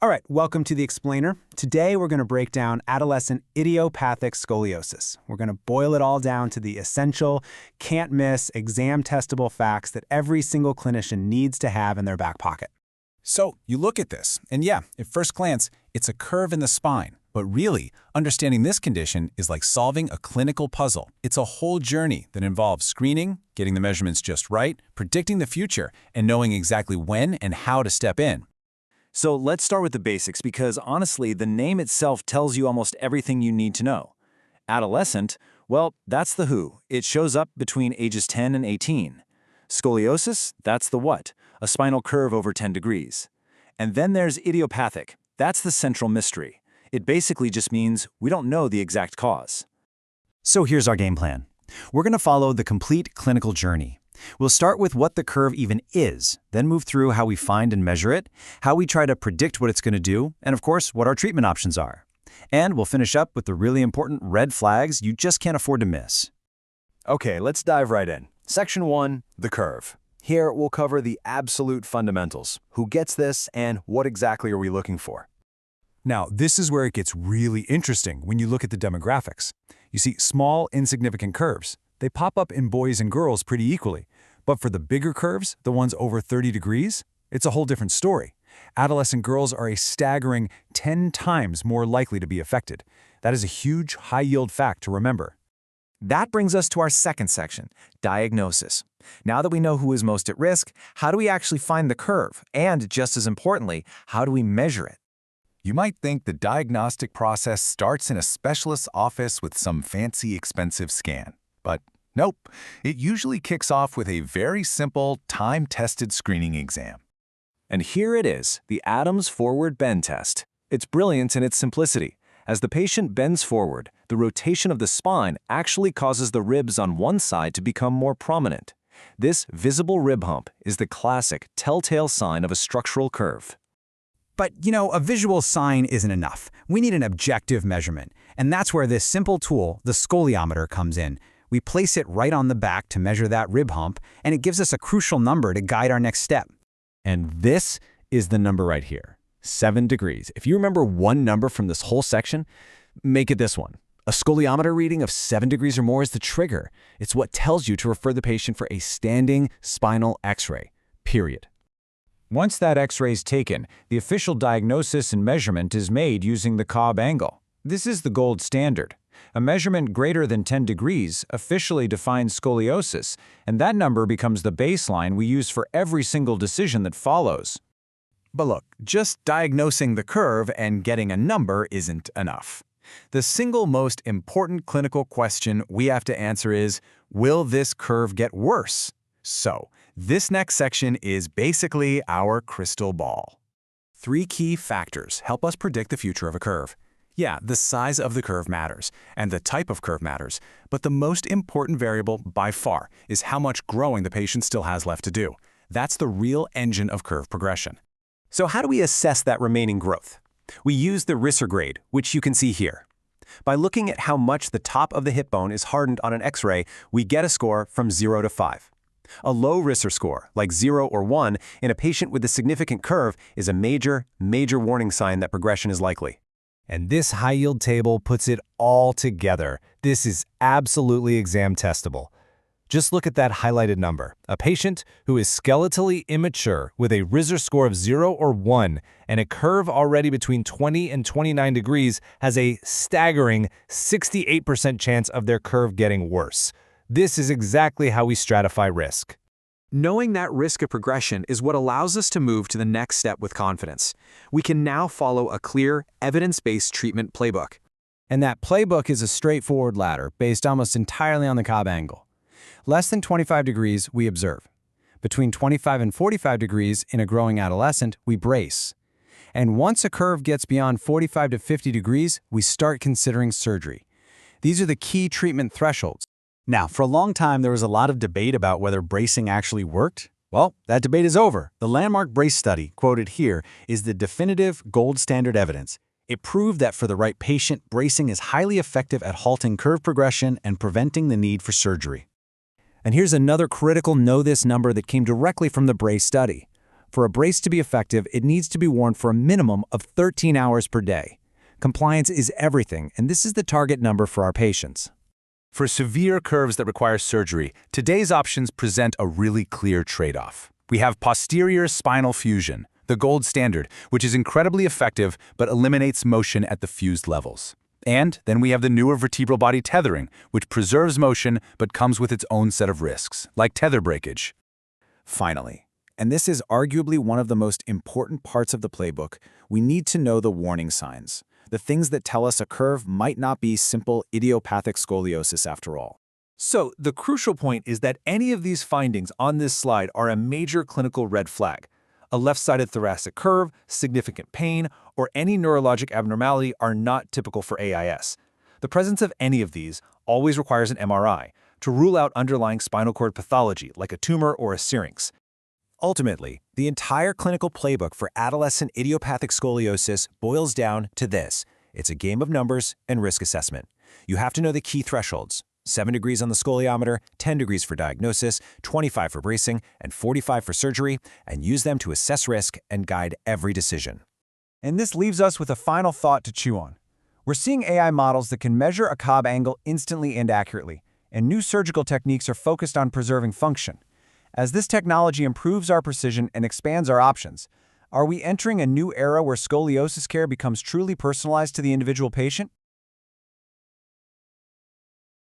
All right, welcome to The Explainer. Today we're going to break down adolescent idiopathic scoliosis. We're going to boil it all down to the essential, can't-miss, exam-testable facts that every single clinician needs to have in their back pocket. So you look at this, and yeah, at first glance, it's a curve in the spine. But really, understanding this condition is like solving a clinical puzzle. It's a whole journey that involves screening, getting the measurements just right, predicting the future, and knowing exactly when and how to step in. So let's start with the basics because honestly, the name itself tells you almost everything you need to know. Adolescent, well, that's the who. It shows up between ages 10 and 18. Scoliosis, that's the what, a spinal curve over 10 degrees. And then there's idiopathic. That's the central mystery. It basically just means we don't know the exact cause. So here's our game plan. We're going to follow the complete clinical journey. We'll start with what the curve even is, then move through how we find and measure it, how we try to predict what it's going to do, and of course, what our treatment options are. And we'll finish up with the really important red flags you just can't afford to miss. Okay, let's dive right in. Section 1, the curve. Here we'll cover the absolute fundamentals. Who gets this and what exactly are we looking for? Now, this is where it gets really interesting when you look at the demographics. You see small, insignificant curves. They pop up in boys and girls pretty equally. But for the bigger curves, the ones over 30 degrees, it's a whole different story. Adolescent girls are a staggering 10 times more likely to be affected. That is a huge, high-yield fact to remember. That brings us to our second section, diagnosis. Now that we know who is most at risk, how do we actually find the curve? And just as importantly, how do we measure it? You might think the diagnostic process starts in a specialist's office with some fancy, expensive scan. But nope, it usually kicks off with a very simple, time-tested screening exam. And here it is, the Adams Forward Bend Test. It's brilliant in its simplicity. As the patient bends forward, the rotation of the spine actually causes the ribs on one side to become more prominent. This visible rib hump is the classic telltale sign of a structural curve. But, a visual sign isn't enough. We need an objective measurement. And that's where this simple tool, the scoliometer, comes in. We place it right on the back to measure that rib hump, and it gives us a crucial number to guide our next step. And this is the number right here, 7 degrees. If you remember one number from this whole section, make it this one. A scoliometer reading of 7 degrees or more is the trigger. It's what tells you to refer the patient for a standing spinal X-ray, period. Once that X-ray is taken, the official diagnosis and measurement is made using the Cobb angle. This is the gold standard. A measurement greater than 10 degrees officially defines scoliosis, and that number becomes the baseline we use for every single decision that follows. But look, just diagnosing the curve and getting a number isn't enough. The single most important clinical question we have to answer is, will this curve get worse? So, this next section is basically our crystal ball. 3 key factors help us predict the future of a curve. Yeah, the size of the curve matters, and the type of curve matters, but the most important variable by far is how much growing the patient still has left to do. That's the real engine of curve progression. So how do we assess that remaining growth? We use the Risser grade, which you can see here. By looking at how much the top of the hip bone is hardened on an X-ray, we get a score from 0 to 5. A low Risser score, like 0 or 1, in a patient with a significant curve is a major warning sign that progression is likely. And this high-yield table puts it all together. This is absolutely exam testable. Just look at that highlighted number. A patient who is skeletally immature with a Risser score of 0 or 1 and a curve already between 20 and 29 degrees has a staggering 68% chance of their curve getting worse. This is exactly how we stratify risk. Knowing that risk of progression is what allows us to move to the next step with confidence. We can now follow a clear, evidence-based treatment playbook. And that playbook is a straightforward ladder based almost entirely on the Cobb angle. Less than 25 degrees, we observe. Between 25 and 45 degrees in a growing adolescent, we brace. And once a curve gets beyond 45 to 50 degrees, we start considering surgery. These are the key treatment thresholds. Now, for a long time, there was a lot of debate about whether bracing actually worked. Well, that debate is over. The landmark brace study, quoted here, is the definitive gold standard evidence. It proved that for the right patient, bracing is highly effective at halting curve progression and preventing the need for surgery. And here's another critical know this number that came directly from the brace study. For a brace to be effective, it needs to be worn for a minimum of 13 hours per day. Compliance is everything, and this is the target number for our patients. For severe curves that require surgery, today's options present a really clear trade-off. We have posterior spinal fusion, the gold standard, which is incredibly effective but eliminates motion at the fused levels. And then we have the newer vertebral body tethering, which preserves motion but comes with its own set of risks, like tether breakage. Finally, and this is arguably one of the most important parts of the playbook, we need to know the warning signs, the things that tell us a curve might not be simple idiopathic scoliosis after all. So, the crucial point is that any of these findings on this slide are a major clinical red flag. A left-sided thoracic curve, significant pain, or any neurologic abnormality are not typical for AIS. The presence of any of these always requires an MRI to rule out underlying spinal cord pathology like a tumor or a syrinx. Ultimately, the entire clinical playbook for adolescent idiopathic scoliosis boils down to this. It's a game of numbers and risk assessment. You have to know the key thresholds: 7 degrees on the scoliometer, 10 degrees for diagnosis, 25 for bracing, and 45 for surgery, and use them to assess risk and guide every decision. And this leaves us with a final thought to chew on. We're seeing AI models that can measure a Cobb angle instantly and accurately, and new surgical techniques are focused on preserving function. As this technology improves our precision and expands our options, are we entering a new era where scoliosis care becomes truly personalized to the individual patient?